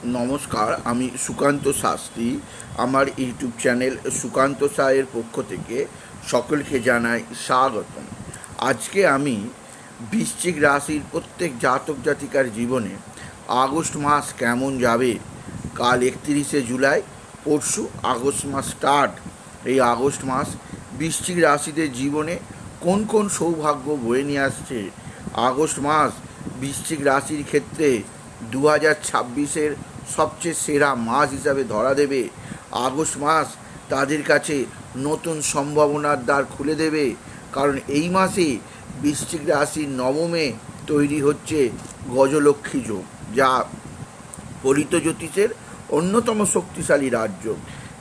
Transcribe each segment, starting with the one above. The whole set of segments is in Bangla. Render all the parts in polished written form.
নমস্কার, আমি সুকান্ত শাস্ত্রী। আমার ইউটিউব চ্যানেল সুকান্ত সায়ের পক্ষ থেকে সকলকে জানাই স্বাগতম। আজকে আমি বৃশ্চিক রাশির প্রত্যেক জাতক জাতিকার জীবনে আগস্ট মাস কেমন যাবে। কাল 31শে জুলাই, পরশু আগস্ট মাস স্টার্ট। এই আগস্ট মাস বৃশ্চিক রাশিদের জীবনে কোন কোন সৌভাগ্য বয়ে নিয়ে আসছে। আগস্ট মাস বৃশ্চিক রাশির ক্ষেত্রে 2026-এর সবচেয়ে সেরা মাস হিসাবে ধরা দেবে। আগস্ট মাস তাদের কাছে নতুন সম্ভাবনার দ্বার খুলে দেবে, কারণ এই মাসে বৃশ্চিক রাশির নবমে তৈরি হচ্ছে গজলক্ষ্মী যোগ, যা ফলিত জ্যোতিষের অন্যতম শক্তিশালী রাজ্য।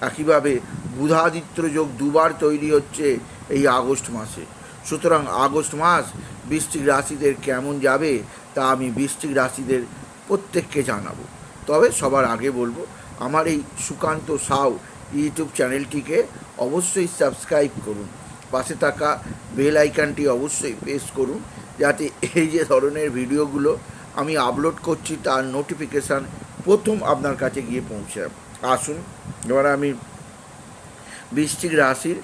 একইভাবে বুধাদিত্য যোগ দুবার তৈরি হচ্ছে এই আগস্ট মাসে। সুতরাং আগস্ট মাস বৃশ্চিক রাশিদের কেমন যাবে তা আমি বৃশ্চিক রাশিদের প্রত্যেককে জানাবো। তবে সবার আগে বলবো, আমার এই সুকান্ত সাউ ইউটিউব চ্যানেলটিকে অবশ্যই সাবস্ক্রাইব করুন, পাশে থাকা বেল আইকনটি অবশ্যই প্রেস করুন, যাতে এই যে ধরনের ভিডিওগুলো আমি আপলোড করছি তার নোটিফিকেশান প্রথম আপনার কাছে গিয়ে পৌঁছায়। আসুন এবার আমি বৃশ্চিক রাশির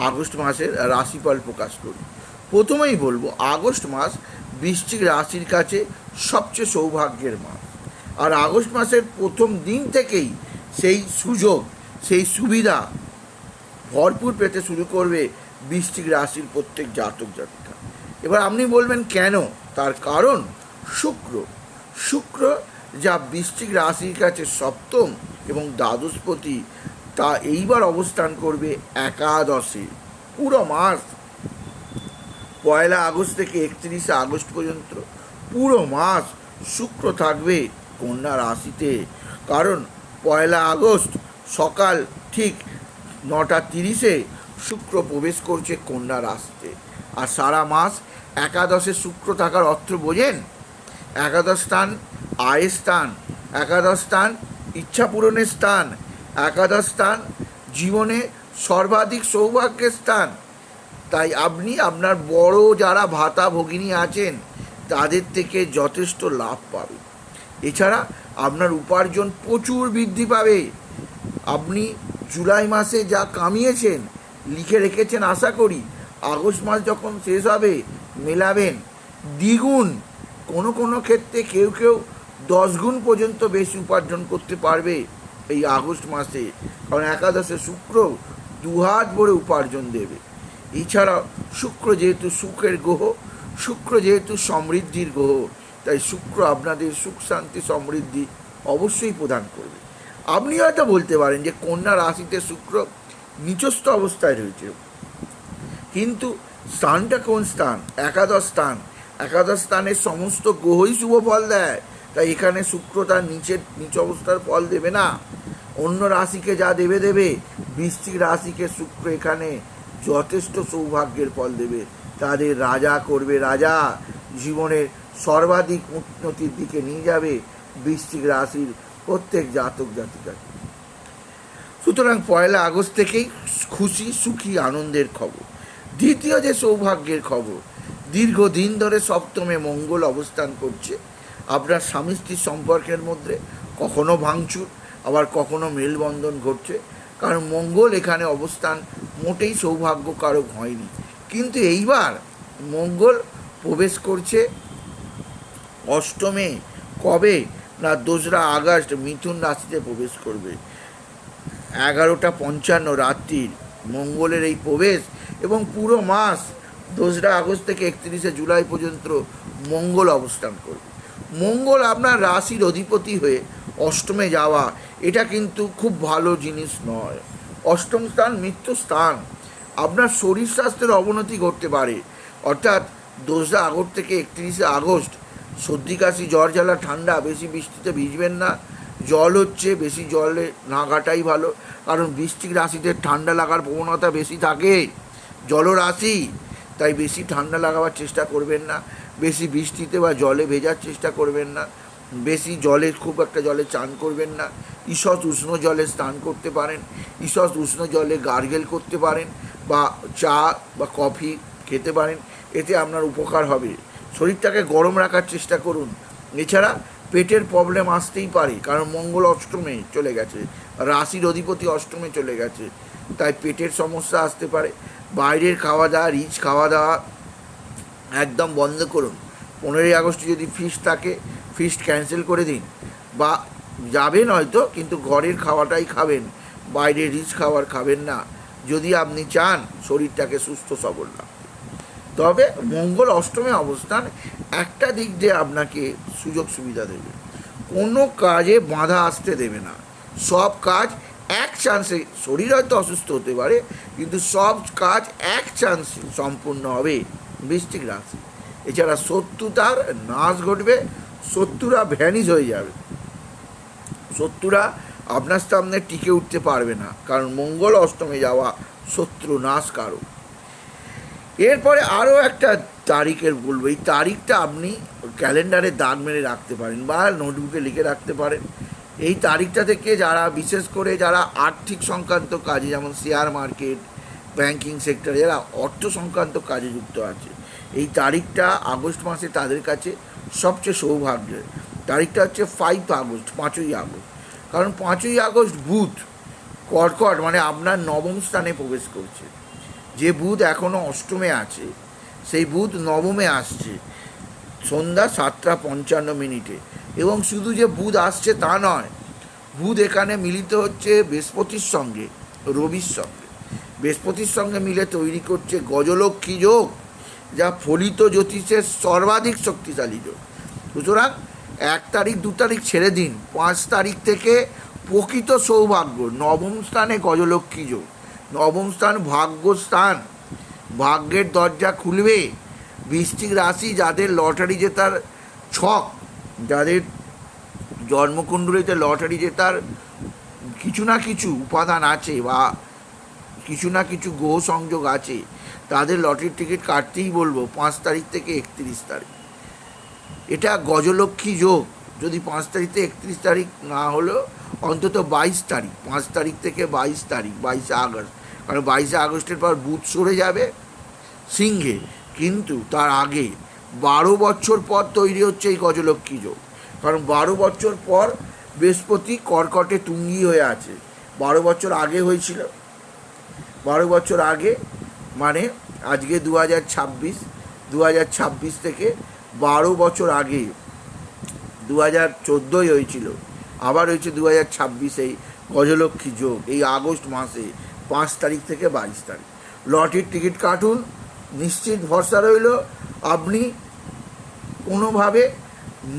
আগস্ট মাসের রাশিফল প্রকাশ করি। প্রথমেই বলবো, আগস্ট মাস বৃশ্চিক রাশির কাছে সবচেয়ে সৌভাগ্যের মাস। আর আগস্ট মাসের প্রথম দিন থেকেই সেই সুযোগ, সেই সুবিধা ভরপুর পেতে শুরু করবে বৃশ্চিক রাশির প্রত্যেক জাতক জাতিকা। এবার আপনি বলবেন কেন? তার কারণ শুক্র যা বৃশ্চিক রাশির কাছে সপ্তম এবং দ্বাদশপতি, তা এইবার অবস্থান করবে একাদশে। পুরো মাস 1 আগস্ট থেকে 31শে আগস্ট পর্যন্ত পুরো মাস শুক্র থাকবে কন্যা রাশিতে। কারণ 1 আগস্ট সকাল ঠিক 9:30-এ শুক্র প্রবেশ করছে কন্যা রাশিতে। আর সারা মাস একাদশে শুক্র থাকার অর্থ বোঝেন? একাদশ স্থান আয়ের স্থান, একাদশ স্থান ইচ্ছা পূরণের স্থান, একাদশ স্থান জীবনে সর্বাধিক সৌভাগ্যের স্থান। তাই আপনি আপনার বড় যারা ভাতা ভগিনী আছেন তাদের থেকে যথেষ্ট লাভ পাবে। এছাড়া আপনার উপার্জন প্রচুর বৃদ্ধি পাবে। আপনি জুলাই মাসে যা কামিয়েছেন, লিখে রেখেছেন, আশা করি আগস্ট মাস যখন শেষ হবে মেলাবেন দ্বিগুণ। কোনো ক্ষেত্রে কেউ 10 গুণ পর্যন্ত বেশি উপার্জন করতে পারবে এই আগস্ট মাসে, কারণ একাদশে শুক্র দুহাত ভরে উপার্জন দেবে। এছাড়াও শুক্র যেহেতু সুখের গ্রহ, শুক্র যেহেতু সমৃদ্ধির গ্রহ, তাই শুক্র আপনাদের সুখ শান্তি সমৃদ্ধি অবশ্যই প্রদান করবে। আপনি হয়তো বলতে পারেন যে কন্যা রাশিতে শুক্র নিচস্থ অবস্থায় রয়েছে, কিন্তু স্থানটা কোন স্থান? একাদশ স্থান। একাদশ স্থানের সমস্ত গ্রহই শুভ ফল দেয়, তাই এখানে শুক্র তার নিচ অবস্থার ফল দেবে না। অন্য রাশিকে যা দেবে, বৃশ্চিক রাশিকে শুক্র এখানে যথেষ্ট সৌভাগ্যের ফল দেবে। তাদের রাজা করবে, রাজা জীবনের সর্বাধিক উন্নতির দিকে নিয়ে যাবে বৃশ্চিক রাশির প্রত্যেক জাতক জাতিকা। সুতরাং 1 আগস্ট থেকেই খুশি, সুখী, আনন্দের খবর। দ্বিতীয় যে সৌভাগ্যের খবর, দীর্ঘদিন ধরে সপ্তমে মঙ্গল অবস্থান করছে। আপনার স্বামী স্ত্রীর সম্পর্কের মধ্যে কখনো ভাঙচুর, আবার কখনো মেলবন্ধন ঘটছে, কারণ মঙ্গল এখানে অবস্থান মোটেই সৌভাগ্যকারক হয়নি। কিন্তু এইবার মঙ্গল প্রবেশ করছে অষ্টমে। কবে না? 2রা আগস্ট মিথুন রাশিতে প্রবেশ করবে। 11:55 রাত্রির মঙ্গলের এই প্রবেশ, এবং পুরো মাস 2রা আগস্ট থেকে 31শে জুলাই পর্যন্ত মঙ্গল অবস্থান করবে। মঙ্গল আপনার রাশির অধিপতি হয়ে অষ্টমে যাওয়া, এটা কিন্তু খুব ভালো জিনিস নয়। অষ্টম স্থান মৃত্যু স্থান। আপনার শরীর স্বাস্থ্যের অবনতি ঘটতে পারে। অর্থাৎ 2রা আগস্ট থেকে 31শে আগস্ট সর্দি কাশি, জ্বর জ্বালা, ঠান্ডা, বেশি বৃষ্টিতে ভিজবেন না। জল হচ্ছে, বেশি জলে না ঘাটাই ভালো, কারণ বৃশ্চিক রাশিতে ঠান্ডা লাগার প্রবণতা বেশি থাকে, জলরাশি, তাই বেশি ঠান্ডা লাগাবার চেষ্টা করবেন না। বেশি বৃষ্টিতে বা জলে ভেজার চেষ্টা করবেন না। বেশি জলে, খুব একটা জলে চান করবেন না। ঈষৎ উষ্ণ জলে স্নান করতে পারেন, ঈষৎ উষ্ণ জলে গার্গেল করতে পারেন, বা চা বা কফি খেতে পারেন। এতে আপনার উপকার হবে। শরীরটাকে গরম রাখার চেষ্টা করুন। এছাড়া পেটের প্রবলেম আসতেই পারে, কারণ মঙ্গল অষ্টমে চলে গেছে, রাশির অধিপতি অষ্টমে চলে গেছে, তাই পেটের সমস্যা আসতে পারে। বাইরের খাওয়া দাওয়া, রিচ খাওয়া দাওয়া একদম বন্ধ করুন। 15ই আগস্টে যদি ফিস্ট থাকে, ফিস্ট ক্যান্সেল করে দিন, বা যাবেন হয়তো, কিন্তু ঘরের খাওয়াটাই খাবেন, বাইরে রিচ খাবার খাবেন না, যদি আপনি চান শরীরটাকে সুস্থ সবল রাখতে। তবে মঙ্গল অষ্টমে অবস্থান একটা দিক দিয়ে আপনাকে সুযোগ সুবিধা দেবে, কোনো কাজে বাধা আসতে দেবে না, সব কাজ এক চান্সে, শরীর হয়তো অসুস্থ হতে পারে কিন্তু সব কাজ এক চান্সে সম্পূর্ণ হবে বৃশ্চিক রাশি। এছাড়া শত্রুতার নাশ ঘটবে, শত্রুরা ভ্যানিশ হয়ে যাবে, শত্রুরা আপনার সামনে টিকে উঠতে পারবে না, কারণ মঙ্গল অষ্টমে যাওয়া শত্রু নাশ কারক। এরপরে আরও একটা তারিখের বলবো, এই তারিখটা আপনি ক্যালেন্ডারে দাগ মেরে রাখতে পারেন বা নোটবুকে লিখে রাখতে পারেন। এই তারিখটা থেকে যারা, বিশেষ করে যারা আর্থিক সংক্রান্ত কাজে, যেমন শেয়ার মার্কেট, ব্যাংকিং সেক্টরে যারা অর্থ সংক্রান্ত কাজে যুক্ত আছে, এই তারিখটা আগস্ট মাসে তাদের কাছে সবচেয়ে সৌভাগ্যের। তারিখটা হচ্ছে 5 আগস্ট, 5ই আগস্ট। কারণ 5ই আগস্ট বুধ কর্কট মানে আপনার নবম স্থানে প্রবেশ করছে। যে বুধ এখনও অষ্টমে আছে, সেই বুধ নবমে আসছে সন্ধ্যা 7টা 55 এবং শুধু যে বুধ আসছে তা নয়, বুধ এখানে মিলিত হচ্ছে বৃহস্পতির সঙ্গে, রবির সঙ্গে। বৃহস্পতির সঙ্গে মিলে তৈরি করছে গজলক্ষ্মী যোগ, যা ফলিত জ্যোতিষের সর্বাধিক শক্তিশালী যোগ। সুতরাং 1 তারিখ 2 তারিখ ছেড়ে দিন, 5 তারিখ থেকে প্রকৃত সৌভাগ্য, নবম স্থানে গজলক্ষ্মী যোগ, নবম স্থান ভাগ্যস্থান, ভাগ্যের দরজা খুলবে। বৃশ্চিক রাশি যাদের লটারি জেতার ছক, যাদের জন্মকুণ্ডলিতে লটারি জেতার কিছু না কিছু উপাদান আছে বা কিছু না কিছু গ্রহ সংযোগ আছে, তাদের লটারির টিকিট কাটতেই বলবো 5 তারিখ থেকে 31 তারিখ। এটা গজলক্ষ্মী যোগ, যদি 5 তারিখ থেকে 31 তারিখ না হলেও অন্তত 22 তারিখ, 5 তারিখ থেকে 22 তারিখ, 22 আগস্ট, কারণ 22 আগস্টের পর বুধ সরে যাবে সিংহে, কিন্তু তার আগে 12 বছর পর তৈরি হচ্ছে এই গজলক্ষ্মী যোগ। কারণ 12 বছর পর বৃহস্পতি কর্কটে তুঙ্গি হয়ে আছে, 12 বছর আগে হয়েছিল, 12 বছর আগে মানে আজকে 2026, 2026 থেকে 12 বছর আগে 2014 হয়েছিল, আবার হয়েছে 2026 গজলক্ষ্মী যোগ এই আগস্ট মাসে 5 তারিখ থেকে 22 তারিখ। লটারির টিকিট কাটুন, নিশ্চিত ভরসা রইল আপনি কোনোভাবে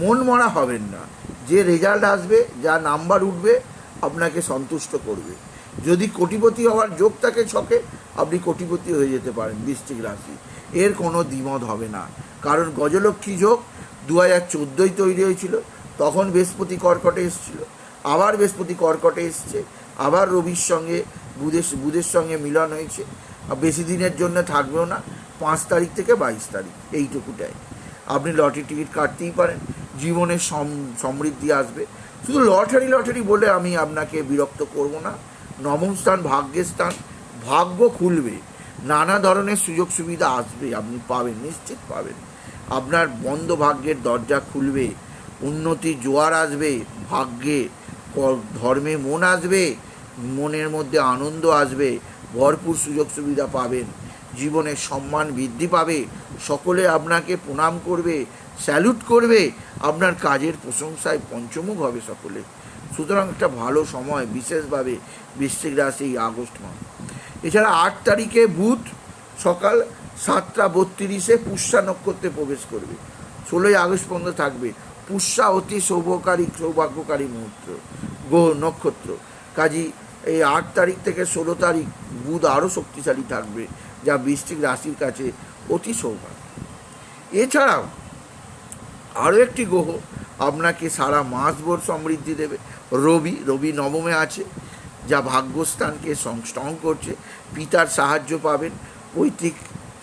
মন মরা হবেন না, যে রেজাল্ট আসবে, যা নাম্বার উঠবে আপনাকে সন্তুষ্ট করবে। যদি কোটিপতি হওয়ার যোগ থাকে ছকে, আপনি কোটিপতি হয়ে যেতে পারেন বৃশ্চিক রাশি, এর কোনো দ্বিমত হবে না। কারণ গজলক্ষ্মী যোগ 2014 তৈরি হয়েছিল, তখন বৃহস্পতি কর্কটে এসেছিল, আবার বৃহস্পতি কর্কটে এসছে, আবার রবির সঙ্গে বুধের সঙ্গে মিলন হয়েছে, বেশি দিনের জন্য থাকবেও না, 5 তারিখ থেকে 22 তারিখ, এইটুকুটাই। আপনি লটারি টিকিট কাটতেই পারেন, জীবনে সমৃদ্ধি আসবে। শুধু লটারি বলে আমি আপনাকে বিরক্ত করব না। নবম স্থান ভাগ্যের স্থান, ভাগ্য খুলবে, নানা ধরনের সুযোগ সুবিধা আসবে, আপনি পাবেন, নিশ্চিত পাবেন। আপনার বন্ধ ভাগ্যের দরজা খুলবে, উন্নতির জোয়ার আসবে ভাগ্যে, ধর্মে মন আসবে, মনের মধ্যে আনন্দ আসবে, ভরপুর সুযোগ সুবিধা পাবেন, জীবনের সম্মান বৃদ্ধি পাবে, সকলে আপনাকে প্রণাম করবে, স্যালুট করবে, আপনার কাজের প্রশংসায় পঞ্চমুখ হবে সকলে। সুতরাং একটা ভালো সময় বিশেষভাবে বৃশ্চিক রাশি এই আগস্ট মাস। এছাড়া 8 তারিখে বুধ সকাল 7টা 32 পুষ্যা নক্ষত্রে প্রবেশ করবে, 16ই আগস্ট পর্যন্ত থাকবে। পুষ্যা অতি সৌভাগ্যকারী মুহূর্ত, নক্ষত্র। কাজী এই 8 তারিখ থেকে 16 তারিখ বুধ আরও শক্তিশালী থাকবে, যা বৃশ্চিক রাশির কাছে অতি সৌভাগ্য। এছাড়াও আরও একটি গ্রহ আপনাকে সারা মাসভর সমৃদ্ধি দেবে, রবি নবমে আছে, যা ভাগ্যস্থানকে স্ট্রং করছে। পিতার সাহায্য পাবেন, পৈতৃক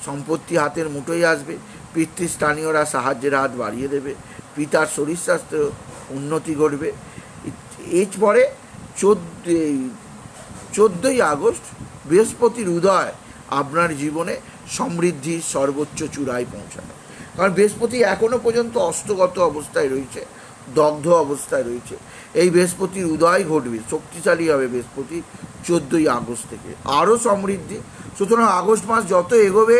সম্পত্তি হাতের মুঠোয় আসবে, পিতৃস্থানীয়রা সাহায্যের হাত বাড়িয়ে দেবে, পিতার শরীর স্বাস্থ্য উন্নতি ঘটবে। এরপরে 14ই আগস্ট বৃহস্পতির উদয় আপনার জীবনে সমৃদ্ধির সর্বোচ্চ চূড়ায় পৌঁছাবে। কারণ বৃহস্পতি এখনও পর্যন্ত অস্তগত অবস্থায় রয়েছে, দগ্ধ অবস্থায় রয়েছে। এই বৃহস্পতির উদয় ঘটবে, শক্তিশালী হবে বৃহস্পতি 14ই আগস্ট থেকে, আরও সমৃদ্ধি। সুতরাং আগস্ট মাস যত এগোবে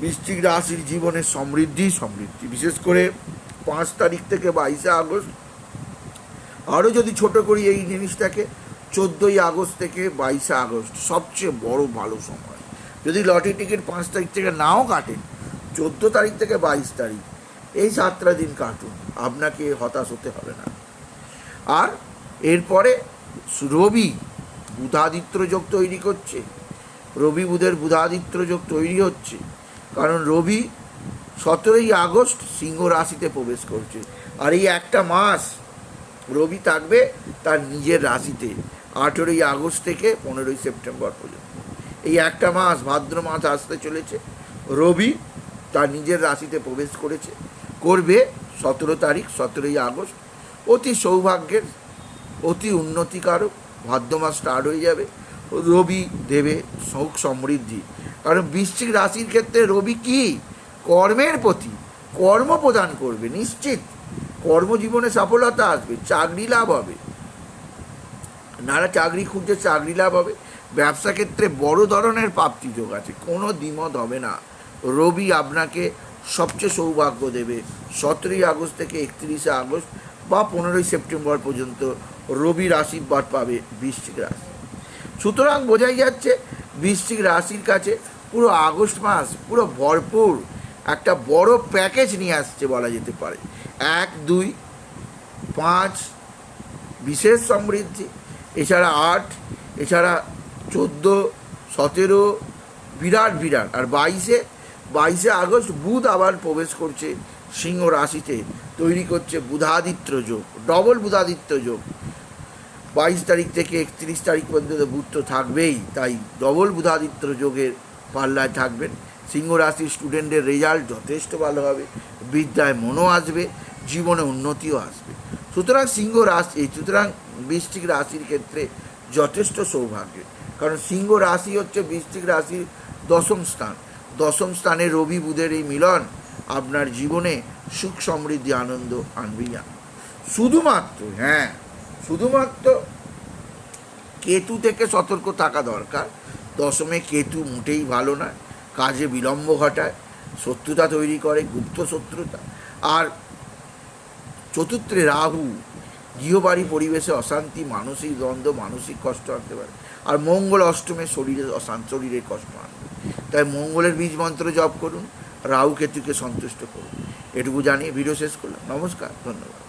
বৃশ্চিক রাশির জীবনে সমৃদ্ধি সমৃদ্ধি, বিশেষ করে 5 তারিখ থেকে 22 আগস্ট। আরও যদি ছোট করি এই জিনিসটাকে, 14ই আগস্ট থেকে 22 আগস্ট সবচেয়ে বড় ভালো সময়। যদি লটারি টিকিট 5 তারিখ থেকে নাও কাটেন, 14 তারিখ থেকে 22 তারিখ এই 7টা দিন কাটুন, আপনাকে হতাশ হতে হবে না। আর এরপরে রবি বুধাদিত্য যোগ তৈরি করছে, রবি বুধের বুধাদিত্য যোগ তৈরি হচ্ছে, কারণ রবি 17ই আগস্ট সিংহ রাশিতে প্রবেশ করছে। আর এই একটা মাস রবি থাকবে তার নিজের রাশিতে 18ই আগস্ট থেকে 15ই সেপ্টেম্বর পর্যন্ত। এই একটা মাস, ভাদ্র মাস আসতে চলেছে, রবি তার নিজের রাশিতে প্রবেশ করবে 17 তারিখ, 17ই আগস্ট। অতি সৌভাগ্যের, অতি উন্নতিকারক ভাদ্র মাস স্টার্ট হয়ে যাবে। রবি দেবে সুখ সমৃদ্ধি, কারণ বৃশ্চিক রাশির ক্ষেত্রে রবি কি কর্মের প্রতি, কর্ম প্রদান করবে নিশ্চিত। কর্মজীবনে সফলতা আসবে, চাকরি লাভ হবে, নারা চাকরি খুঁজছে চাকরি লাভ হবে। ব্যবসা ক্ষেত্রে বড় ধরনের প্রাপ্তি যোগ আছে, কোনো দ্বিমত হবে না। রবি আপনাকে সবচেয়ে সৌভাগ্য দেবে 17ই আগস্ট থেকে 31শে আগস্ট বা 15ই সেপ্টেম্বর পর্যন্ত রবির আশীর্বাদ পাবে বৃশ্চিক রাশি। সুতরাং বোঝাই যাচ্ছে বৃশ্চিক রাশির কাছে পুরো আগস্ট মাস পুরো ভরপুর একটা বড় প্যাকেজ নিয়ে আসছে বলা যেতে পারে। 1, 2, 5 বিশেষ সমৃদ্ধি, এছাড়া 8, এছাড়া 14, 17 বিরাট বিরাট। আর 22শে আগস্ট বুধ আবার প্রবেশ করছে সিংহ রাশিতে, তৈরি করছে বুধাদিত্য যোগ, ডবল বুধাদিত্য যোগ। 22 তারিখ থেকে 31 তারিখ পর্যন্ত বুধ তো থাকবেই, তাই ডবল বুধাদিত্য যোগের পাল্লায় থাকবেন। সিংহ রাশির স্টুডেন্টদের রেজাল্ট যথেষ্ট ভালো হবে, বিদ্যায় মনও আসবে, জীবনে উন্নতিও আসবে। সুতরাং বৃশ্চিক রাশির ক্ষেত্রে যথেষ্ট সৌভাগ্যের, কারণ সিংহ রাশি হচ্ছে বৃশ্চিক রাশির 10ম স্থান। 10ম স্থানে রবি বুধের এই মিলন আপনার জীবনে সুখ সমৃদ্ধি আনন্দ আনবেই না। শুধুমাত্র কেতু থেকে সতর্ক থাকা দরকার। 10মে কেতু মোটেই ভালো না, কাজে বিলম্ব ঘটায়, শত্রুতা তৈরি করে, গুপ্ত শত্রুতা। আর 4র্থে রাহু গৃহবাড়ি পরিবেশে অশান্তি, মানসিক দ্বন্দ্ব, মানসিক কষ্ট আনতে পারে। আর মঙ্গল 8মে শরীরের কষ্ট আনবে। তাই মঙ্গলের বীজ মন্ত্র জপ করুন, রাহু কেতুকে সন্তুষ্ট করুন। এটুকু জানিয়ে ভিডিও শেষ করলাম। নমস্কার, ধন্যবাদ।